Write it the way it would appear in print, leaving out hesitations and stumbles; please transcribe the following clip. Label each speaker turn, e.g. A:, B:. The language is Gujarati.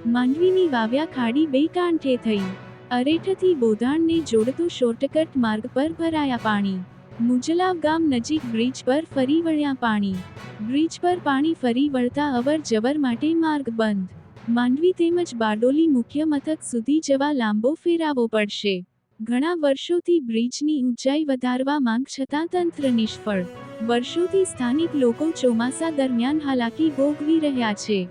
A: માંડવીની વાવ્યા ખાડી બે કાંઠે થઈ. અરેઠથી બોધાણને જોડતો શોર્ટકટ માર્ગ પર ભરાયા પાણી. મુજલાવ ગામ નજીક બ્રિજ પર ફરી વળ્યા પાણી. બ્રિજ પર પાણી ફરી વળતા અવર જવર માટે માર્ગ બંધ. માંડવી તેમજ બારડોલી મુખ્ય મથક સુધી જવા લાંબો ફેરાવો પડશે. ઘણા વર્ષોથી બ્રિજની ઊંચાઈ વધારવા માંગ છતાં તંત્ર નિષ્ફળ. વર્ષોથી સ્થાનિક લોકો ચોમાસા દરમિયાન હાલાકી ભોગવી રહ્યા છે.